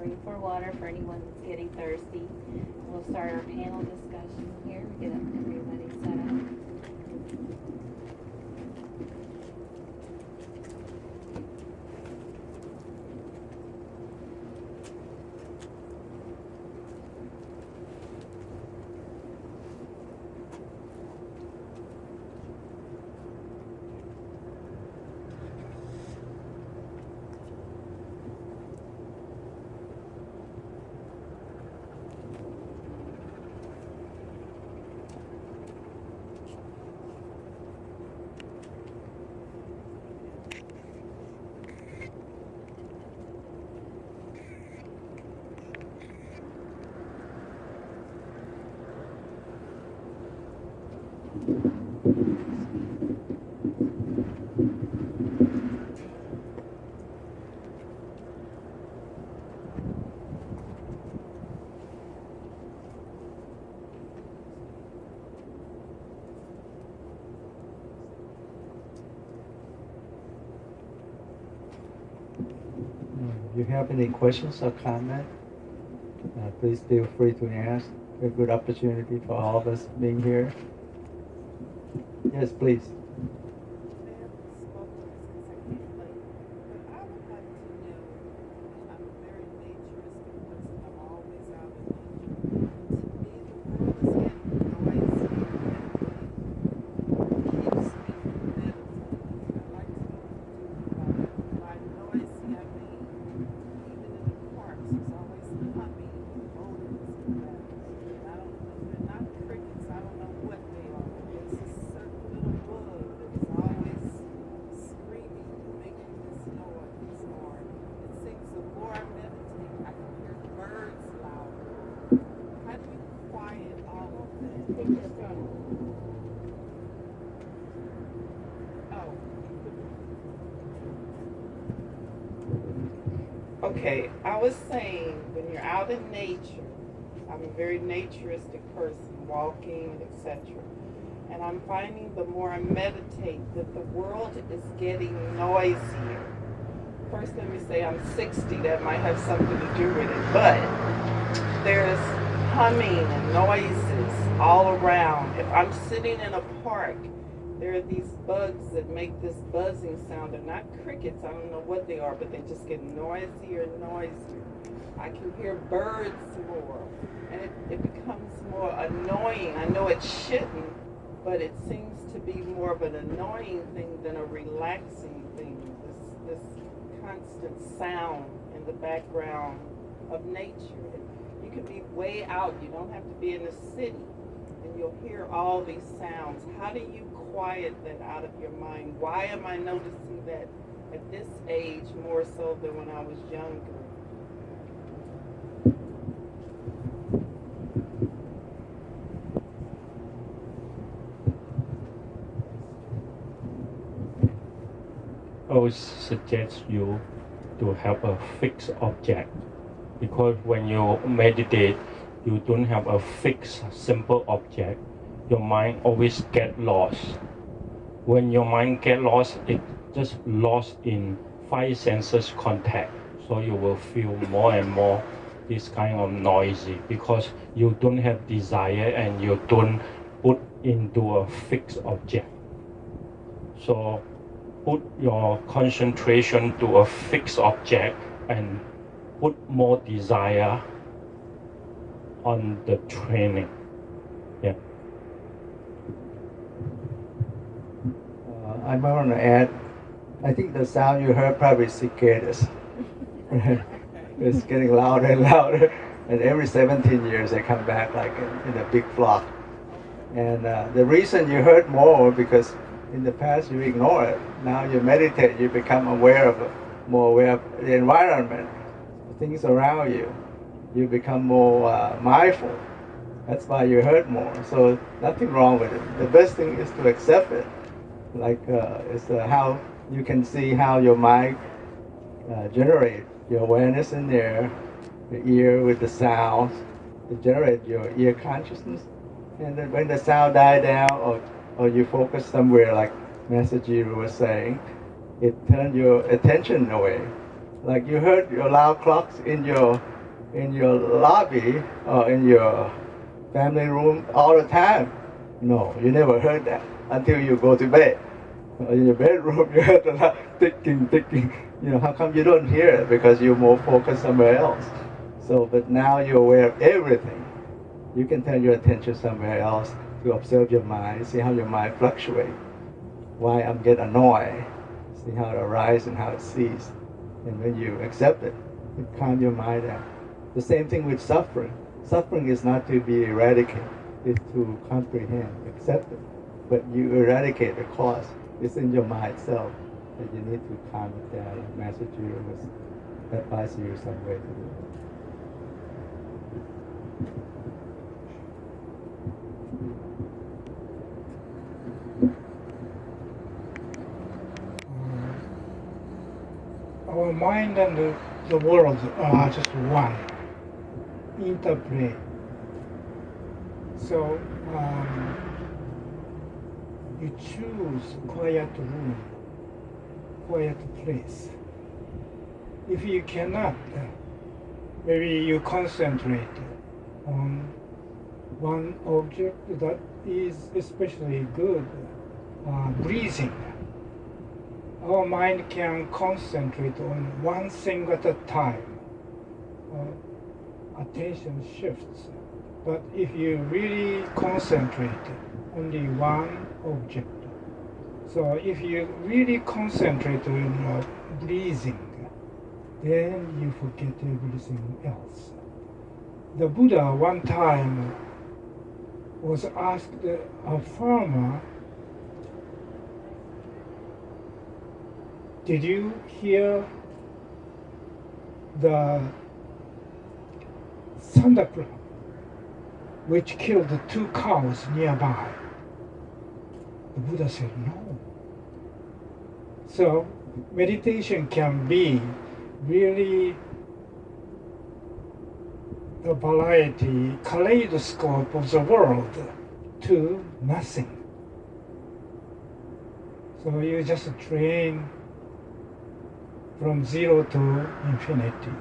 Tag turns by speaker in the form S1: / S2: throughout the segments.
S1: bring for water for anyone that's getting thirsty. We'll start our panel discussion here. Get everybody set up.
S2: If you have any questions or comment, please feel free to ask. A good opportunity for all of us being here. Yes, please.
S3: Okay, I was saying when you're out in nature, I'm a very naturistic person, walking, etc. And I'm finding the more I meditate that the world is getting noisier. First, let me say I'm 60, that might have something to do with it, but there's humming and noises all around. If I'm sitting in a park, there are these bugs that make this buzzing sound. They're not crickets, I don't know what they are, but they just get noisier and noisier. I can hear birds more, and it becomes more annoying. I know it shouldn't, but it seems to be more of an annoying thing than a relaxing thing. This constant sound in the background of nature. You could be way out, you don't have to be in the city, and you'll hear all these sounds. How do you quiet that out of your mind? Why am I noticing that at this age more so than when I was younger?
S4: I would suggest you to have a fixed object, because when you meditate, you don't have a fixed, simple object. Your mind always get lost. When your mind get lost, it just lost in five senses contact. So you will feel more and more this kind of noisy, because you don't have desire and you don't put into a fixed object. So put your concentration to a fixed object and put more desire on the training. Yeah.
S2: I might want to add, I think the sound you heard probably cicadas. It's getting louder and louder, and every 17 years they come back like in a big flock. And the reason you heard more because in the past you ignore it. Now you meditate, you become more aware of the environment, things around you. You become more mindful. That's why you heard more. So nothing wrong with it. The best thing is to accept it. Like it's how you can see how your mind generate your awareness in there, the ear with the sounds, to generate your ear consciousness. And then when the sound die down or you focus somewhere like Master Jiru was saying, it turns your attention away. Like you heard your loud clocks in your in your lobby or in your family room all the time? No, you never heard that until you go to bed. In your bedroom, you heard a lot ticking, ticking. How come you don't hear it? Because you're more focused somewhere else. So, but now you're aware of everything. You can turn your attention somewhere else to observe your mind, see how your mind fluctuates. Why I'm get annoyed, see how it arises and how it ceases. And when you accept it, it calms your mind down. The same thing with suffering. Suffering is not to be eradicated, it's to comprehend, accept it. But you eradicate the cause. It's in your mind itself that you need to calm it down. And Master Guru was advising you some way to do it.
S5: Our mind and the world are just one, interplay. So you choose quiet room, quiet place. If you cannot, maybe you concentrate on one object that is especially good, breathing. Our mind can concentrate on one thing at a time. Attention shifts. But if you really concentrate only one object, so if you really concentrate on breathing, then you forget everything else. The Buddha one time was asked a farmer, did you hear the thunderclap which killed the 2 cows nearby? The Buddha said no. So meditation can be really the variety, kaleidoscope of the world to nothing. So you just train from 0 to infinity.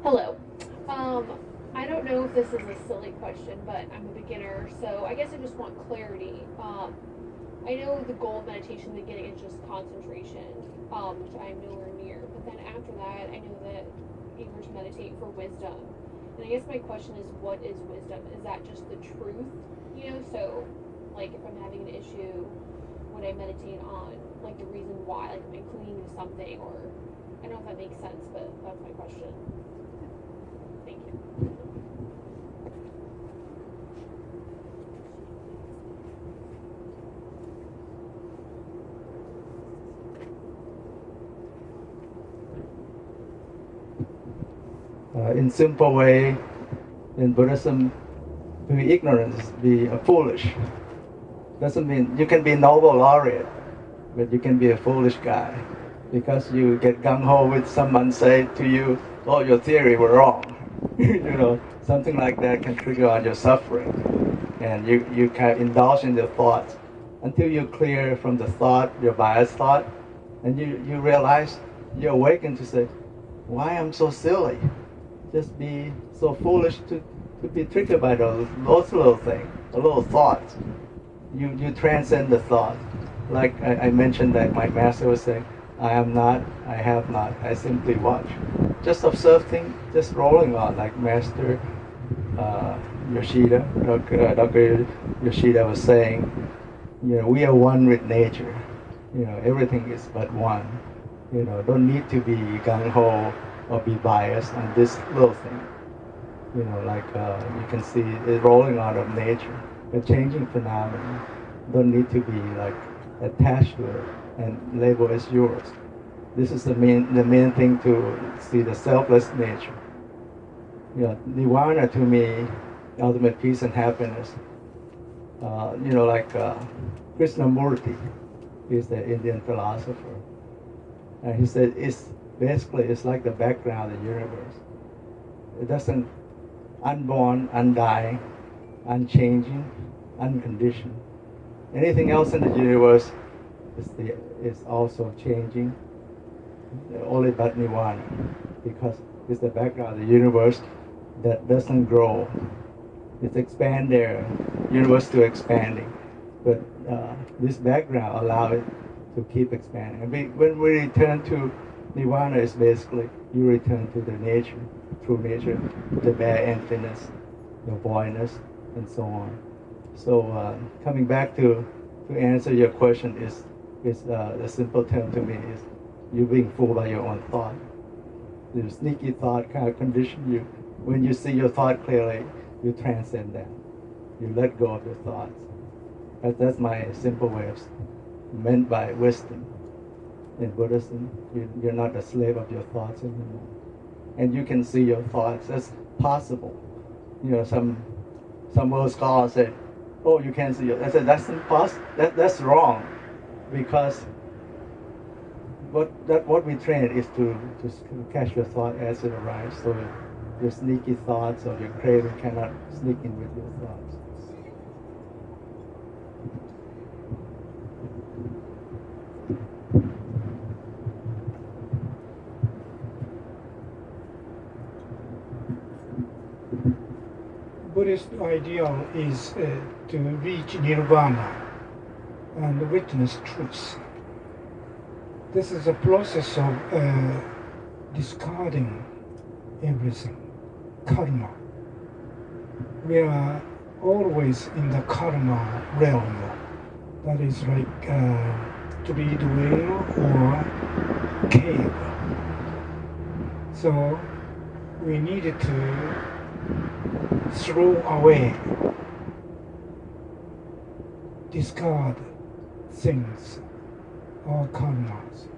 S6: Hello. I don't know if this is a silly question, but I'm a beginner, so I guess I just want clarity. I know the goal of meditation in the beginning is just concentration, which I'm nowhere near. But then after that, I know that you were to meditate for wisdom. And I guess my question is, what is wisdom? Is that just the truth? So like if I'm having an issue, would I meditate on like the reason why, like am I clinging to something, or I don't know if that makes sense, but that's my question. Thank you.
S2: In simple way, in Buddhism, to be ignorant is be foolish. Doesn't mean you can be Nobel laureate, but you can be a foolish guy because you get gung-ho with someone say to you, "Oh, your theory were wrong." Something like that can trigger on your suffering, and you can indulge in the thoughts until you're clear from the thought, your biased thought, and you realize you awaken to say, "Why I'm so silly? Just be so foolish to be triggered by those little things, the little thoughts." You transcend the thought. Like I mentioned that my master was saying, "I am not, I have not, I simply watch." Just observe things, just rolling on, like Master Yoshida, Dr. Yoshida was saying, we are one with nature. Everything is but one. Don't need to be gung-ho or be biased on this little thing. Like you can see it rolling out of nature, a changing phenomenon. Don't need to be like attached to it and label as yours. This is the main thing to see the selfless nature. Nirvana to me, ultimate peace and happiness. Like Krishnamurti is the Indian philosopher. And he said it's basically it's like the background of the universe. It doesn't unborn, undying, unchanging, unconditioned. Anything else in the universe is also changing, only but nirvana, because it's the background of the universe that doesn't grow. It's expand there, universe still expanding, but this background allows it to keep expanding. And when we return to nirvana, is basically you return to the nature, true nature, the bare emptiness, the voidness, and so on. So coming back to answer your question is a simple term to me is you being fooled by your own thought. The sneaky thought kind of condition you. When you see your thought clearly, you transcend that. You let go of your thoughts. That's my simple way of meant by wisdom. In Buddhism, you're not a slave of your thoughts anymore, and you can see your thoughts. That's possible. Some world scholars say, "Oh, you can't see your." I said that's impossible. That's wrong, because what we train is to catch your thought as it arrives. So your sneaky thoughts or your craving cannot sneak in with your thoughts.
S5: Buddhist ideal is to reach nirvana and witness truth. This is a process of discarding everything, karma. We are always in the karma realm. That is like tree dwell or cave. So we needed to throw away, discard things or karmas.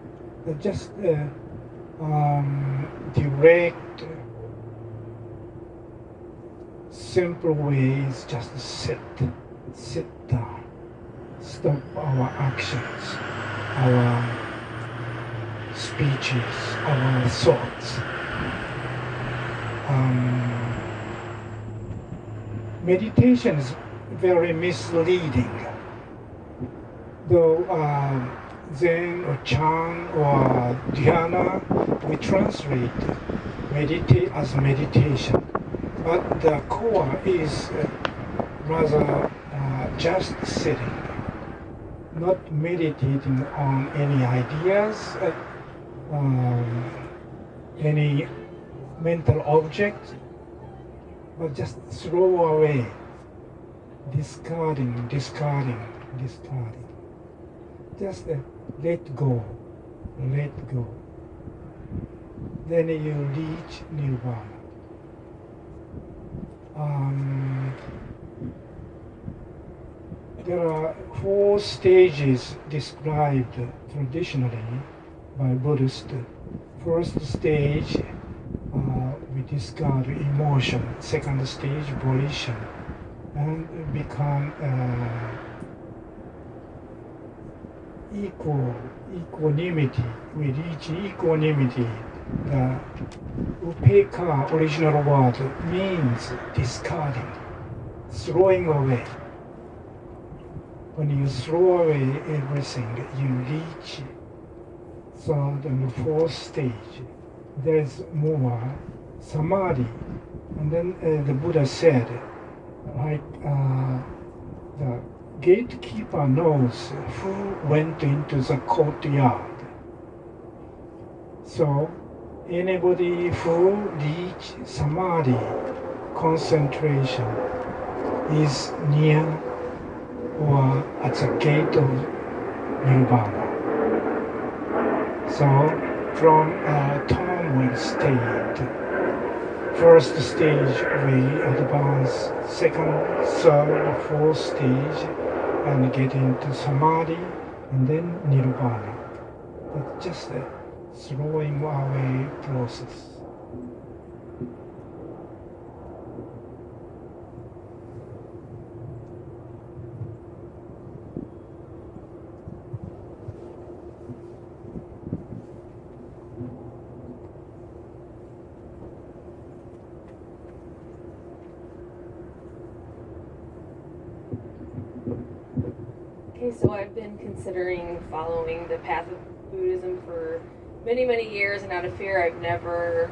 S5: Just direct, simple ways, just sit down, stop our actions, our speeches, our thoughts. Meditation is very misleading. Though Zen or Chan or Dhyana, we translate meditate as meditation, but the core is rather just sitting, not meditating on any ideas, any mental object, but just throw away, discarding. Just let go. Then you reach nirvana. There are 4 stages described traditionally by Buddhists. First stage, we discard emotion. Second stage, volition, and become equanimity. We reach equanimity. The upeka original word means discarding, throwing away. When you throw away everything, you reach third and fourth stage. There is more samadhi, and then the Buddha said, like the gatekeeper knows who went into the courtyard. So anybody who reach samadhi, concentration, is near or at the gate of nirvana. So from turmoil state, first stage we advance, second, third, fourth stage, and get into samadhi, and then nirvana. It's just a throwing away process.
S7: Okay, so I've been considering following the path of Buddhism for many, many years, and out of fear, I've never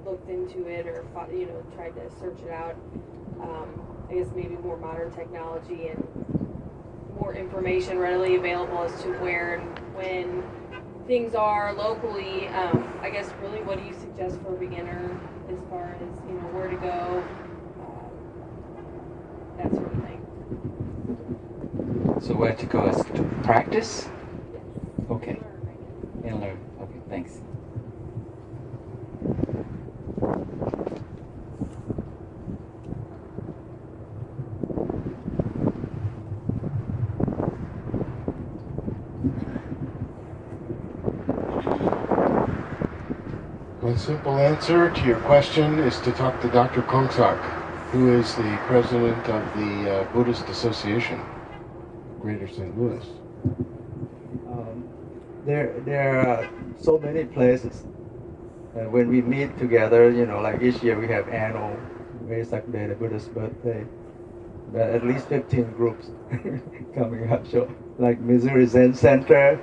S7: looked into it or tried to search it out. I guess maybe more modern technology and more information readily available as to where and when things are locally. I guess really, what do you suggest for a beginner as far as where to go, that sort of thing?
S8: So where to go is to practice?
S7: Yes.
S8: Okay. And learn. Okay, thanks.
S9: One simple answer to your question is to talk to Dr. Kongsak, who is the president of the Buddhist Association, Greater St. Louis.
S2: There are so many places. When we meet together, like each year we have annual Vesak Day, the Buddha's birthday. There are at least 15 groups coming up. So, like Missouri Zen Center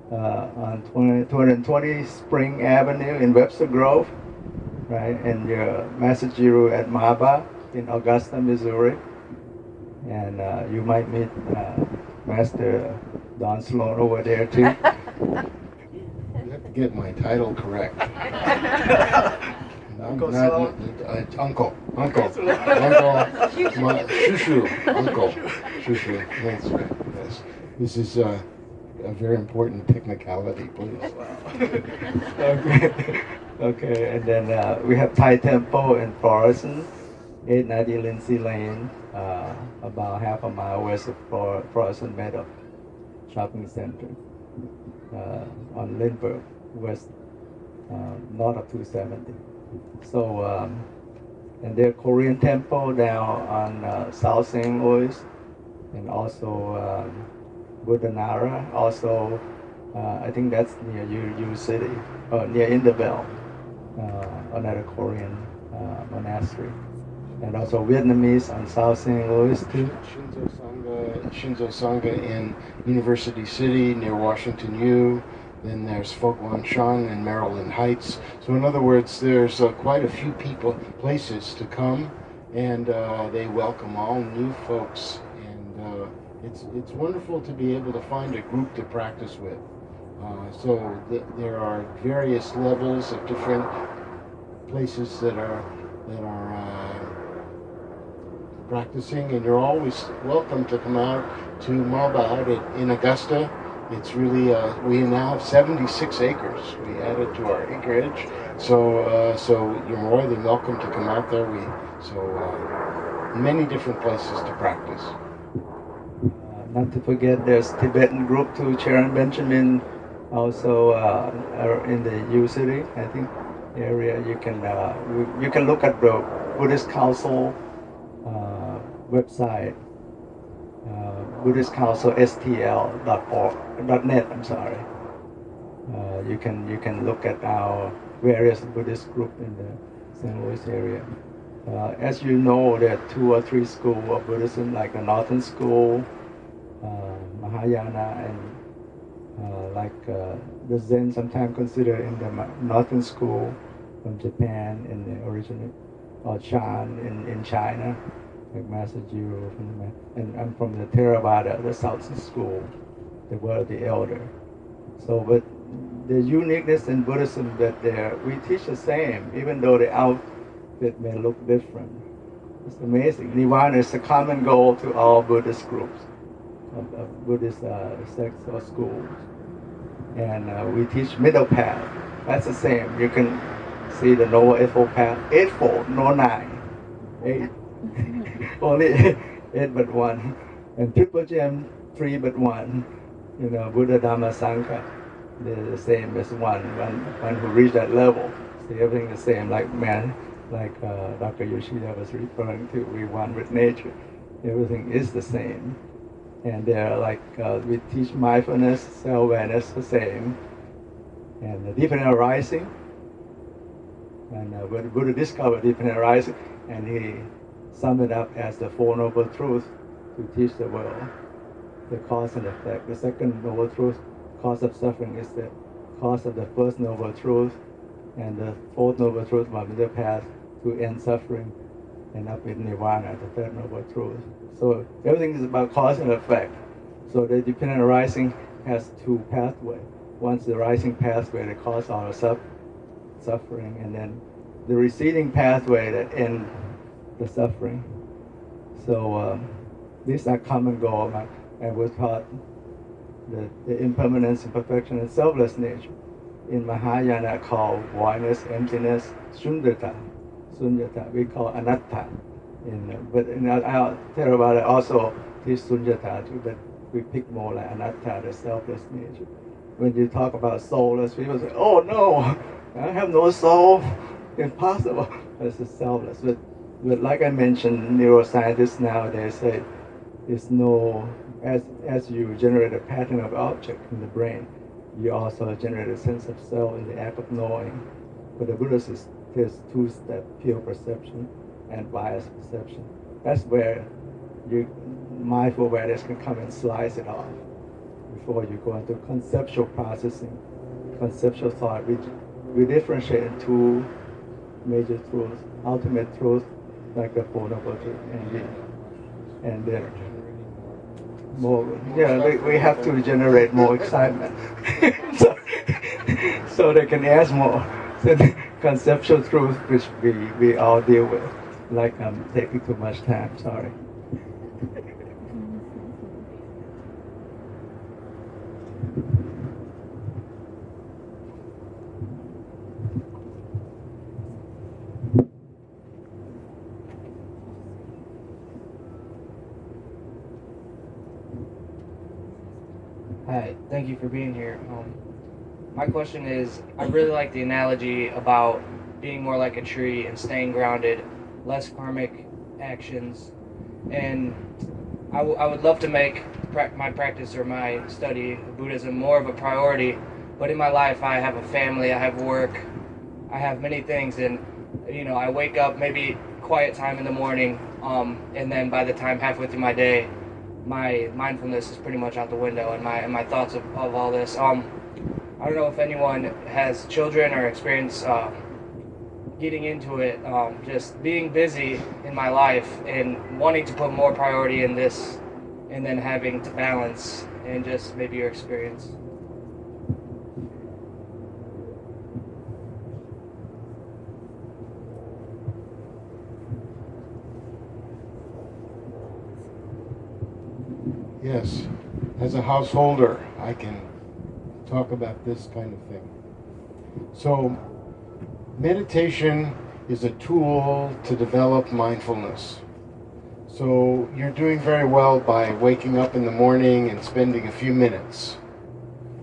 S2: on 220 Spring Avenue in Webster Grove, right? And your Masajiru at Maba in Augusta, Missouri. And you might meet Master Don Sloan over there too.
S9: You have to get my title correct.
S2: Uncle
S9: not,
S2: Sloan?
S9: Uncle, Shushu, Uncle, Shushu, that's right, yes. This is a very important technicality, please.
S2: Okay, and then we have Thai Temple in Florissant, 890 Lindsay Lane, about half a mile west of Florissant Meadow Shopping Center, on Lindbergh, west, north of 270. So, and there's Korean Temple down on South St. Louis, and also Buddhanara, also I think that's near U City, near Indabel, another Korean monastery. And also Vietnamese on South St. Louis too.
S9: Shinzo Sangha in University City near Washington U. Then there's Fo Guang Shan in Maryland Heights. So in other words, there's quite a few places to come, and they welcome all new folks. And it's wonderful to be able to find a group to practice with. So there are various levels of different places that are practicing, and you're always welcome to come out to Malbad in Augusta. It's really, we now have 76 acres. We added to our acreage, so you're more than welcome to come out there. Many different places to practice.
S2: Not to forget, there's Tibetan group too. Sharon Benjamin, also are in the U City, I think, area. You can look at the Buddhist Council website, Buddhist Council STL.net. I'm sorry. You can look at our various Buddhist group in the St. Louis area. As you know, there are 2 or 3 schools of Buddhism, like the Northern School, Mahayana, and the Zen sometimes considered in the Northern School from Japan, in the original, or Chan in China, like Master Jiro, and I'm from the Theravada, the Southern School, the Word of the Elder. So, but the uniqueness in Buddhism that we teach the same, even though the outfit may look different. It's amazing. Nirvana is a common goal to all Buddhist groups, of Buddhist sects or schools. And we teach middle path. That's the same. You can see the Noble Eightfold Path. Eightfold, no 9. 8. Only 8 but 1. And Triple Gem, 3 but 1. Buddha, Dhamma, Sangha, they're the same as one who reached that level. See, everything the same, like Dr. Yoshida was referring to, we one with nature. Everything is the same. And they're we teach mindfulness, self-awareness, the same. And the dependent arising. And Buddha discovered dependent arising, and he summed it up as the Four Noble Truths to teach the world. the cause and effect. The second noble truth, cause of suffering, is the cause of the first noble truth, and the fourth noble truth, the path to end suffering and up in nirvana, the third noble truth. So everything is about cause and effect. So the dependent arising has two pathways. One's the rising pathway that causes all the suffering, and then the receding pathway that ends the suffering. So these are common goals, and we're taught the impermanence, imperfection, and selfless nature. In Mahayana called voidness, emptiness, sunyata. Sunyata we call anatta. I'll tell about it also this sunyata too, but we pick more like anatta, the selfless nature. When you talk about soulless, people say, "Oh no, I have no soul." Impossible. This is selfless. But like I mentioned, neuroscientists nowadays say it's no, as you generate a pattern of object in the brain, you also generate a sense of self in the act of knowing. But the Buddha says there's two-step, pure perception and biased perception. That's where mindful awareness can come and slice it off before you go into conceptual processing, conceptual thought. We differentiate in two major truths: ultimate truth, like the Four Noble Truths, and then more. Yeah, we have to generate more excitement, so they can ask more. So the conceptual truth, which we all deal with. Like I'm taking too much time. Sorry.
S10: Hi, thank you for being here. My question is, I really like the analogy about being more like a tree and staying grounded, less karmic actions, and I would love to make my practice or my study of Buddhism more of a priority, but in my life I have a family, I have work, I have many things, and I wake up maybe quiet time in the morning, and then by the time halfway through my day, my mindfulness is pretty much out the window, and my thoughts of all this. I don't know if anyone has children or experience getting into it, just being busy in my life and wanting to put more priority in this, and then having to balance, and just maybe your experience.
S9: Yes, as a householder, I can talk about this kind of thing. So, meditation is a tool to develop mindfulness. So, you're doing very well by waking up in the morning and spending a few minutes.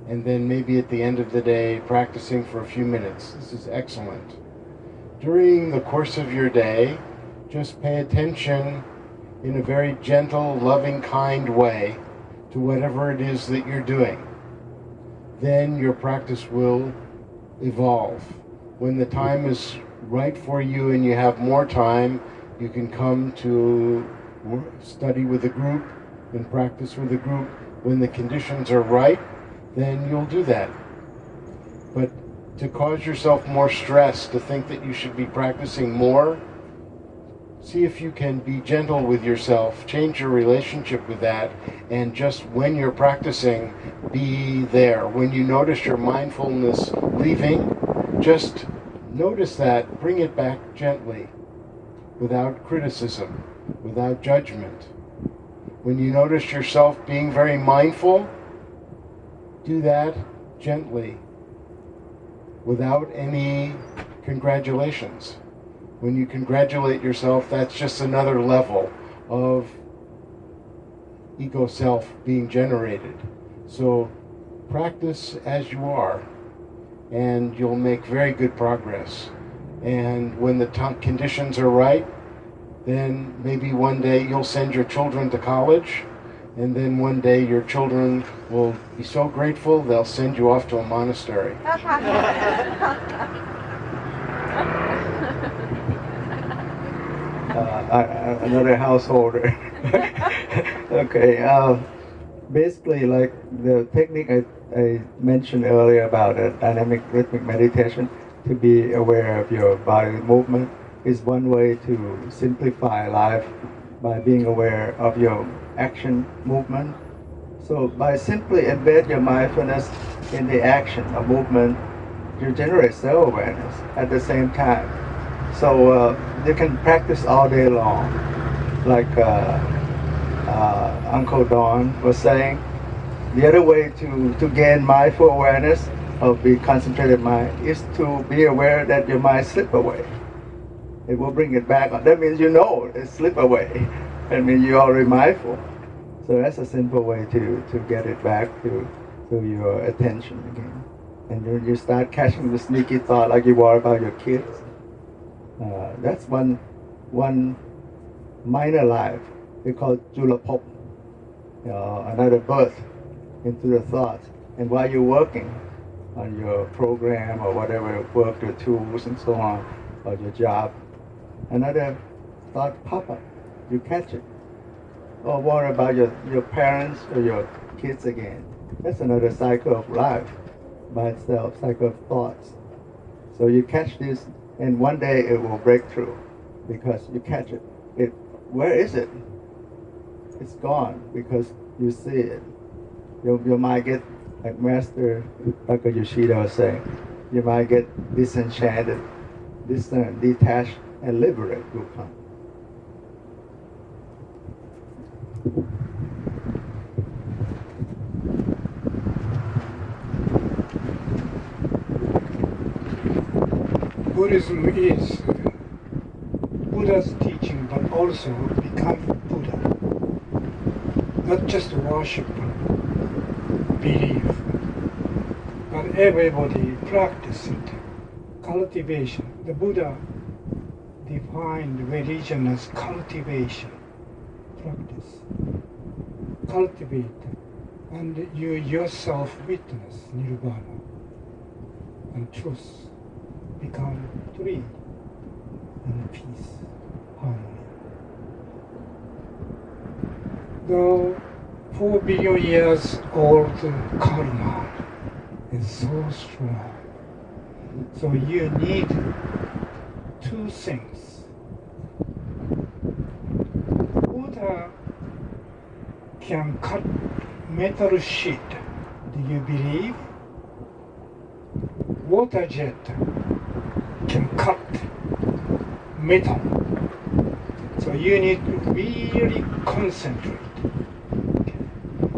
S9: And then maybe at the end of the day, practicing for a few minutes. This is excellent. During the course of your day, just pay attention in a very gentle, loving, kind way to whatever it is that you're doing. Then your practice will evolve. When the time is right for you and you have more time, you can come to study with a group and practice with a group. When the conditions are right, then you'll do that. But to cause yourself more stress, to think that you should be practicing more, see if you can be gentle with yourself, change your relationship with that, and just when you're practicing, be there. When you notice your mindfulness leaving, just notice that, bring it back gently, without criticism, without judgment. When you notice yourself being very mindful, do that gently, without any congratulations. When you congratulate yourself, that's just another level of ego self being generated. So practice as you are, and you'll make very good progress. And when the conditions are right, then maybe one day you'll send your children to college, and then one day your children will be so grateful they'll send you off to a monastery.
S2: Another householder. Okay. basically like the technique I mentioned earlier about dynamic rhythmic meditation, to be aware of your body movement is one way to simplify life by being aware of your action movement. So by simply embed your mindfulness in the action or movement, you generate self-awareness at the same time. So you can practice all day long, like Uncle Don was saying. The other way to gain mindful awareness or be concentrated mind is to be aware that your mind slip away. It will bring it back. That means you know it slip away. That means you're already mindful. So that's a simple way to get it back to your attention again. And you start catching the sneaky thought like you worry about your kids. That's one minor life. We call Julapop, another birth into the thoughts. And while you're working on your program or whatever work, your tools and so on, or your job, another thought pop up. You catch it. Or worry about your parents or your kids again. That's another cycle of life by itself, cycle of thoughts. So you catch this, and one day it will break through because you catch it. Where is it? It's gone because you see it. You might get, like Master Dr. Yoshida was saying, you might get disenchanted, discerned, detached, and liberate will come.
S5: Buddhism is Buddha's teaching, but also become Buddha. Not just worship, believe, but everybody practice it. Cultivation. The Buddha defined religion as cultivation. Practice. Cultivate, and you yourself witness nirvana and truth. Become free and peace, harmony. The 4 billion years old karma is so strong. So you need two things. Buddha can cut metal sheet. Do you believe? Water jet can cut metal. So you need to really concentrate.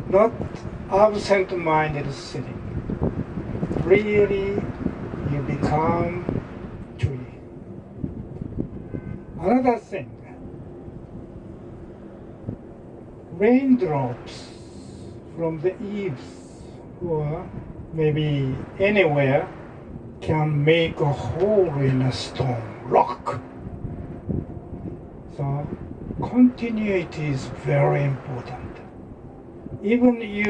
S5: Not absent-minded sitting. Really, you become tree. Another thing, raindrops from the eaves or maybe anywhere can make a hole in a stone, rock. So continuity is very important. Even you